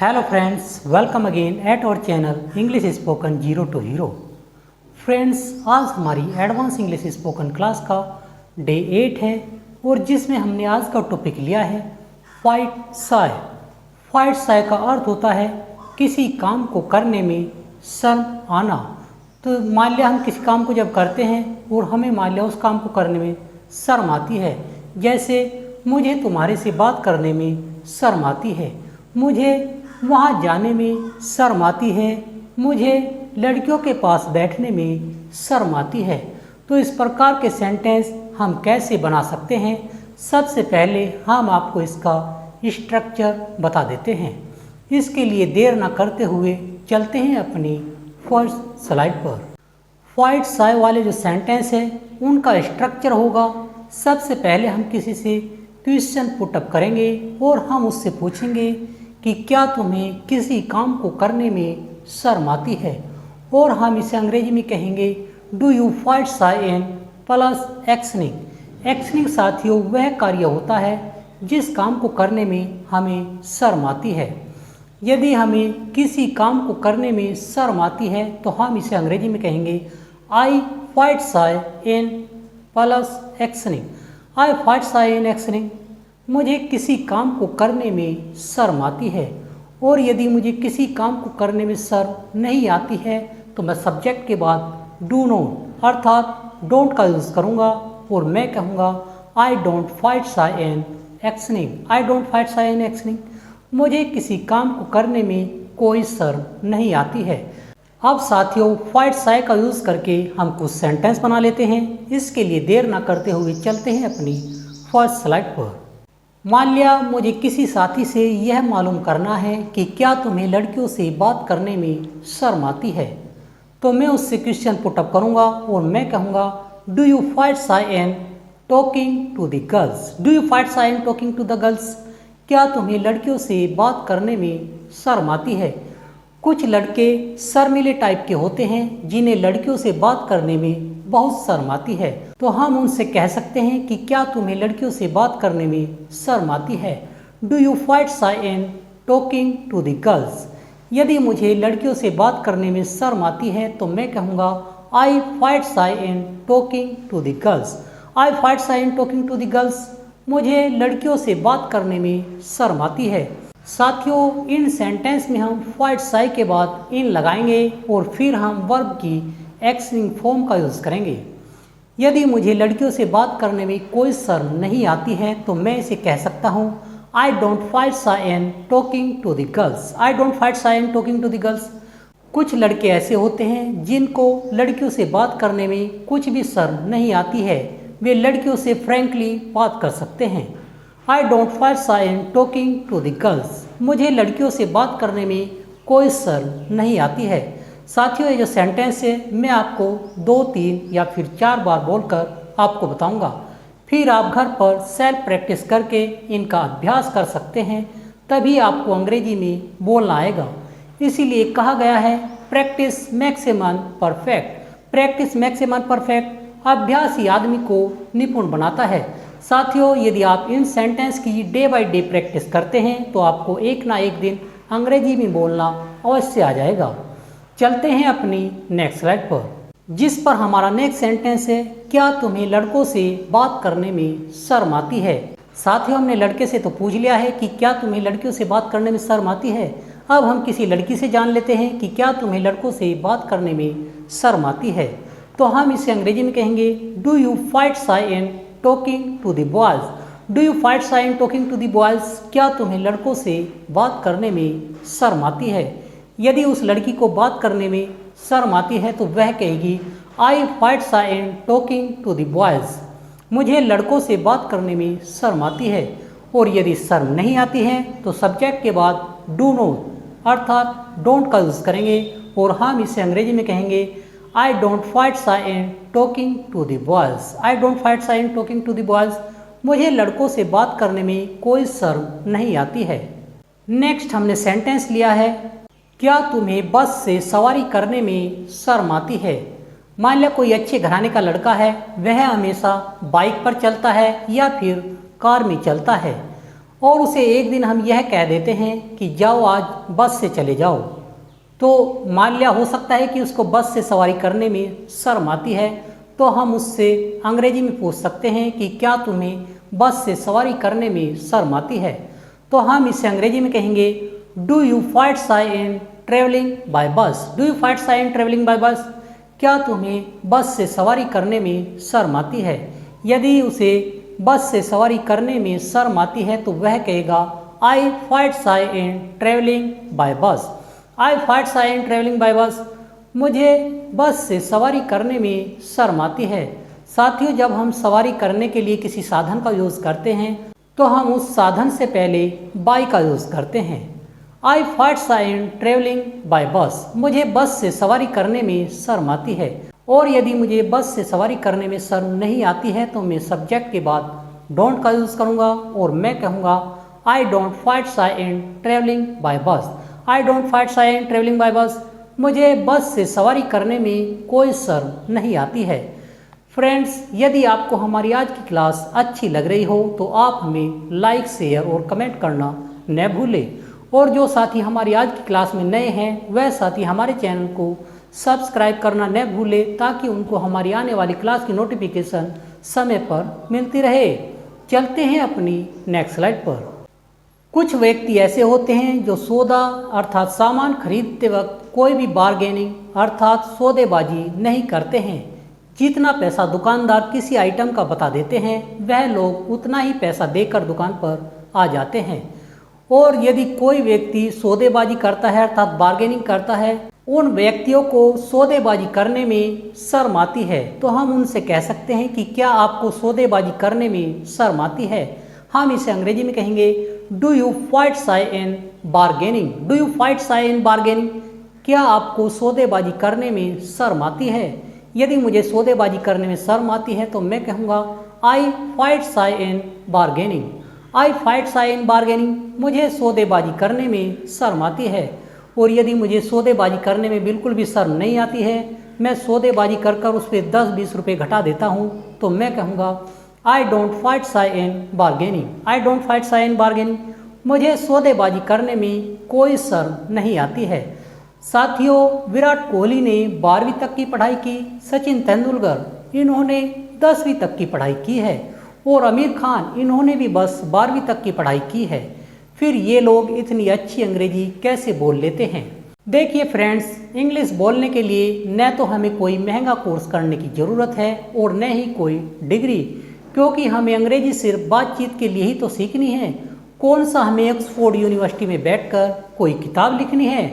Hello friends, welcome again at our channel English spoken 0 to hero. Friends, आज हमारी advance English spoken class का day 8 है और जिसमें हमने आज का टॉपिक लिया है फाइट साय। फाइट साय का अर्थ होता है किसी काम को करने में शर्म आना। तो मान लिया हम किसी काम को जब करते हैं और हमें मान लिया उस काम को करने में शर्म आती है, जैसे मुझे तुम्हारे से बात करने में शर्म आती है, मुझे वहाँ जाने में शर्म आती है, मुझे लड़कियों के पास बैठने में शर्म आती है। तो इस प्रकार के सेंटेंस हम कैसे बना सकते हैं, सबसे पहले हम आपको इसका स्ट्रक्चर बता देते हैं। इसके लिए देर ना करते हुए चलते हैं अपनी फर्स्ट स्लाइड पर। फाइट साय वाले जो सेंटेंस है उनका स्ट्रक्चर होगा, सबसे पहले हम किसी से क्वेश्चन पुटअप करेंगे और हम उससे पूछेंगे कि क्या तुम्हें किसी काम को करने में शर्म आती है, और हम इसे अंग्रेजी में कहेंगे do you fight shy in plus actioning. Actioning साथियों वह कार्य होता है जिस काम को करने में हमें शर्म आती है। यदि हमें किसी काम को करने में शर्म आती है तो हम इसे अंग्रेजी में कहेंगे I fight shy in plus actioning. I fight shy in actioning, मुझे किसी काम को करने में शर्म आती है। और यदि मुझे किसी काम को करने में शर्म नहीं आती है तो मैं सब्जेक्ट के बाद डू नॉट अर्थात डोंट का यूज़ करूँगा और मैं कहूँगा I don't fight shy in actioning. I don't fight shy in actioning, मुझे किसी काम को करने में कोई शर्म नहीं आती है। अब साथियों, फाइट साय का यूज़ करके हम कुछ सेंटेंस बना लेते हैं। इसके लिए देर ना करते हुए चलते हैं अपनी फर्स्ट स्लाइड पर। मान लिया मुझे किसी साथी से यह मालूम करना है कि क्या तुम्हें लड़कियों से बात करने में शर्म आती है, तो मैं उससे क्वेश्चन पुटअप करूंगा और मैं कहूंगा do you fight shy in talking to the girls. Do you fight shy in talking to the girls, क्या तुम्हें लड़कियों से बात करने में शर्म आती है। कुछ लड़के शर्मीले टाइप के होते हैं जिन्हें लड़कियों से बात करने में बहुत शर्म आती है, तो हम उनसे कह सकते हैं कि क्या तुम्हें लड़कियों से बात करने में शर्म आती है। Do you fight shy in talking to the girls. यदि मुझे लड़कियों से बात करने में शर्म आती है तो मैं कहूँगा I fight shy in talking to the girls. I fight shy in talking to the girls, मुझे लड़कियों से बात करने में शर्म आती है। साथियों, इन सेंटेंस में हम फाइट साय के बाद इन लगाएंगे और फिर हम वर्ब की एक्शनिंग फॉर्म का यूज़ करेंगे। यदि मुझे लड़कियों से बात करने में कोई शर्म नहीं आती है तो मैं इसे कह सकता हूँ I don't fight shy in talking to the girls. I don't fight shy in talking to the girls. कुछ लड़के ऐसे होते हैं जिनको लड़कियों से बात करने में कुछ भी शर्म नहीं आती है, वे लड़कियों से फ्रैंकली बात कर सकते हैं। I don't fight shy in talking to the girls, मुझे लड़कियों से बात करने में कोई शर्म नहीं आती है। साथियों, ये जो सेंटेंस है मैं आपको 2, 3 या फिर 4 बार बोलकर आपको बताऊंगा, फिर आप घर पर सेल्फ प्रैक्टिस करके इनका अभ्यास कर सकते हैं, तभी आपको अंग्रेजी में बोलना आएगा। इसीलिए कहा गया है practice makes a man perfect. Practice makes a man perfect, अभ्यास ही आदमी को निपुण बनाता है। साथियों, यदि आप इन सेंटेंस की डे बाय डे प्रैक्टिस करते हैं तो आपको एक ना एक दिन अंग्रेजी में बोलना अवश्य आ जाएगा। चलते हैं अपनी नेक्स्ट स्लाइड पर, जिस पर हमारा नेक्स्ट सेंटेंस है क्या तुम्हें लड़कों से बात करने में शर्म आती है। साथियों, हमने लड़के से तो पूछ लिया है कि क्या तुम्हें लड़कियों से बात करने में शर्म आती है। अब हम किसी लड़की से जान लेते हैं कि क्या तुम्हें लड़कों से बात करने में शर्म आती है, तो हम इसे अंग्रेजी में कहेंगे do you fight shy in talking to the boys. Do you fight shy in talking to the boys, क्या तुम्हें लड़कों से बात करने में शर्म आती है। यदि उस लड़की को बात करने में शर्म आती है तो वह कहेगी I fight shy in talking to the boys, मुझे लड़कों से बात करने में शर्म आती है। और यदि शर्म नहीं आती है तो सब्जेक्ट के बाद डू नॉट अर्थात डोंट का यूज़ करेंगे और हम इसे अंग्रेजी में कहेंगे I don't fight shy in talking to the boys. I don't fight shy in talking to the boys, मुझे लड़कों से बात करने में कोई शर्म नहीं आती है। नेक्स्ट हमने सेंटेंस लिया है क्या तुम्हें बस से सवारी करने में शर्म आती है। मान लिया कोई अच्छे घराने का लड़का है, वह हमेशा बाइक पर चलता है या फिर कार में चलता है और उसे एक दिन हम यह कह देते हैं कि जाओ आज बस से चले जाओ, तो मान लिया हो सकता है कि उसको बस से सवारी करने में शर्म आती है, तो हम उससे अंग्रेजी में पूछ सकते हैं कि क्या तुम्हें बस से सवारी करने में शर्म आती है। तो हम इसे अंग्रेजी में कहेंगे do you fight shy in travelling by bus. Do you fight shy in travelling by bus. क्या तुम्हें बस से सवारी करने में शर्म आती है। यदि उसे बस से सवारी करने में शर्म आती है तो वह कहेगा I fight shy in travelling by bus. I fight shy in travelling by bus. मुझे बस से सवारी करने में शर्म आती है। साथियों, जब हम सवारी करने के लिए किसी साधन का यूज़ करते हैं तो हम उस साधन से पहले बाय का यूज़ करते हैं। आई fight shy in travelling by bus. मुझे बस से सवारी करने में शर्म आती है। और यदि मुझे बस से सवारी करने में शर्म नहीं आती है तो मैं सब्जेक्ट के बाद डोंट का यूज़ करूँगा और मैं कहूँगा I don't fight shy in travelling by bus. I don't fight shy in travelling by bus. मुझे बस से सवारी करने में कोई शर्म नहीं आती है। फ्रेंड्स, यदि आपको हमारी आज की क्लास अच्छी लग रही हो तो आप हमें लाइक, शेयर और कमेंट करना न भूलें। और जो साथी हमारी आज की क्लास में नए हैं वह साथी हमारे चैनल को सब्सक्राइब करना न भूलें ताकि उनको हमारी आने वाली क्लास की नोटिफिकेशन समय पर मिलती रहे। चलते हैं अपनी नेक्स्ट स्लाइड पर। कुछ व्यक्ति ऐसे होते हैं जो सौदा अर्थात सामान खरीदते वक्त कोई भी बार्गेनिंग अर्थात सौदेबाजी नहीं करते हैं। जितना पैसा दुकानदार किसी आइटम का बता देते हैं वह लोग उतना ही पैसा देकर दुकान पर आ जाते हैं। और यदि कोई व्यक्ति सौदेबाजी करता है अर्थात बार्गेनिंग करता है, उन व्यक्तियों को सौदेबाजी करने में शर्म आती है, तो हम उनसे कह सकते हैं कि क्या आपको सौदेबाजी करने में शर्म आती है। हम इसे अंग्रेजी में कहेंगे do you fight shy in bargaining. Do you fight shy in bargaining. क्या आपको सौदेबाजी करने में शर्म आती है। यदि मुझे सौदेबाजी करने में शर्म आती है तो मैं कहूँगा I fight shy in bargaining. I fight shy in bargaining. मुझे सौदेबाजी करने में शर्म आती है। और यदि मुझे सौदेबाजी करने में बिल्कुल भी शर्म नहीं आती है, मैं सौदेबाजी कर कर उस पर 10-20 रुपये घटा देता हूँ, तो मैं कहूँगा I don't fight shy in bargaining. I don't fight shy in bargaining. मुझे सौदेबाजी करने में कोई शर्म नहीं आती है। साथियों, विराट कोहली ने 12वीं तक की पढ़ाई की, सचिन तेंदुलकर इन्होंने 10वीं तक की पढ़ाई की है और आमिर खान इन्होंने भी बस 12वीं तक की पढ़ाई की है। फिर ये लोग इतनी अच्छी अंग्रेजी कैसे बोल लेते हैं। देखिए फ्रेंड्स, इंग्लिश बोलने के लिए न तो हमें कोई महंगा कोर्स करने की ज़रूरत है और न ही कोई डिग्री, क्योंकि हमें अंग्रेजी सिर्फ बातचीत के लिए ही तो सीखनी है। कौन सा हमें ऑक्सफोर्ड यूनिवर्सिटी में बैठकर कोई किताब लिखनी है।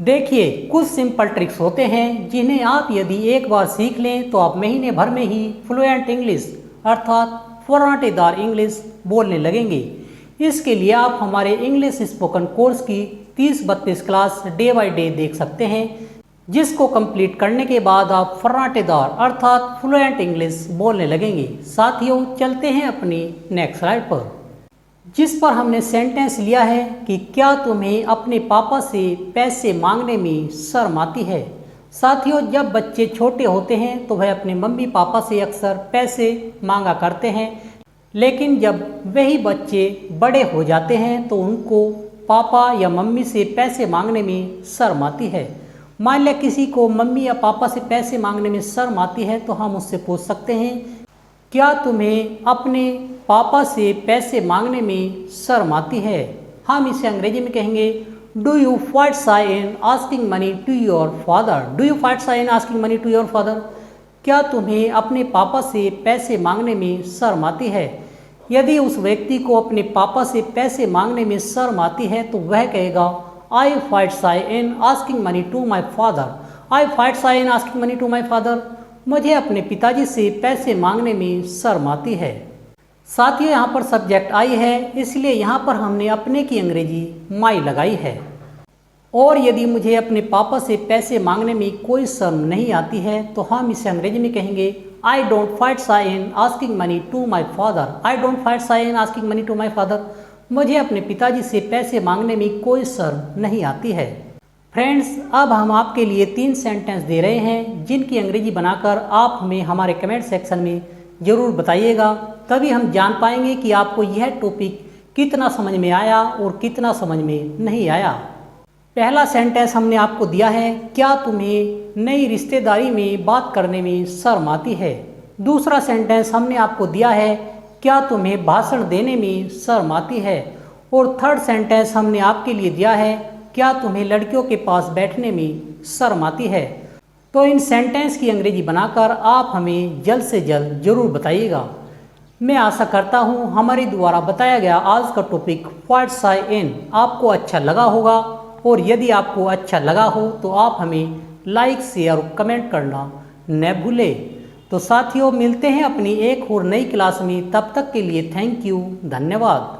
देखिए, कुछ सिंपल ट्रिक्स होते हैं जिन्हें आप यदि एक बार सीख लें तो आप महीने भर में ही फ्लुएंट इंग्लिश अर्थात फर्राटेदार इंग्लिश बोलने लगेंगे। इसके लिए आप हमारे इंग्लिश स्पोकन कोर्स की 30-32 क्लास डे बाय डे देख सकते हैं, जिसको कंप्लीट करने के बाद आप फर्राटेदार अर्थात फ्लुएंट इंग्लिश बोलने लगेंगे। साथियों, चलते हैं अपनी नेक्स्ट स्लाइड पर, जिस पर हमने सेंटेंस लिया है कि क्या तुम्हें अपने पापा से पैसे मांगने में शर्म आती है। साथियों, जब बच्चे छोटे होते हैं तो वह अपने मम्मी पापा से अक्सर पैसे मांगा करते हैं, लेकिन जब वही बच्चे बड़े हो जाते हैं तो उनको पापा या मम्मी से पैसे मांगने में शर्म आती है। मान लिया किसी को मम्मी या पापा से पैसे मांगने में शर्म आती है तो हम उससे पूछ सकते हैं क्या तुम्हें अपने पापा से पैसे मांगने में शर्म आती है। हम इसे अंग्रेजी में कहेंगे do you fight shy in asking money to your father. Do you fight shy in asking money to your father. क्या तुम्हें अपने पापा से पैसे मांगने में शर्म आती है। यदि उस व्यक्ति को अपने पापा से पैसे मांगने में शर्म आती है तो वह कहेगा I fight shy in asking money to my father. I fight shy in asking money to my father. मुझे अपने पिताजी से पैसे मांगने में शर्म आती है। साथियों, यहाँ पर सब्जेक्ट आई है, इसलिए यहाँ पर हमने अपने की अंग्रेजी माई लगाई है। और यदि मुझे अपने पापा से पैसे मांगने में कोई शर्म नहीं आती है तो हम इसे अंग्रेजी में कहेंगे I don't fight shy in asking money to my father. I don't fight shy in asking money to my father. मुझे अपने पिताजी से पैसे मांगने में कोई शर्म नहीं आती है। फ्रेंड्स, अब हम आपके लिए 3 सेंटेंस दे रहे हैं जिनकी अंग्रेजी बनाकर आप हमें हमारे कमेंट सेक्शन में ज़रूर बताइएगा, तभी हम जान पाएंगे कि आपको यह टॉपिक कितना समझ में आया और कितना समझ में नहीं आया। पहला सेंटेंस हमने आपको दिया है, क्या तुम्हें नई रिश्तेदारी में बात करने में शर्म आती है। दूसरा सेंटेंस हमने आपको दिया है, क्या तुम्हें भाषण देने में शर्म आती है। और थर्ड सेंटेंस हमने आपके लिए दिया है, क्या तुम्हें लड़कियों के पास बैठने में शर्म आती है। तो इन सेंटेंस की अंग्रेजी बनाकर आप हमें जल्द से जल्द ज़रूर बताइएगा। मैं आशा करता हूँ हमारे द्वारा बताया गया आज का टॉपिक व्हाट शाय इन आपको अच्छा लगा होगा, और यदि आपको अच्छा लगा हो तो आप हमें लाइक शेयर और कमेंट करना न भूलें। तो साथियों, मिलते हैं अपनी एक और नई क्लास में, तब तक के लिए थैंक यू, धन्यवाद।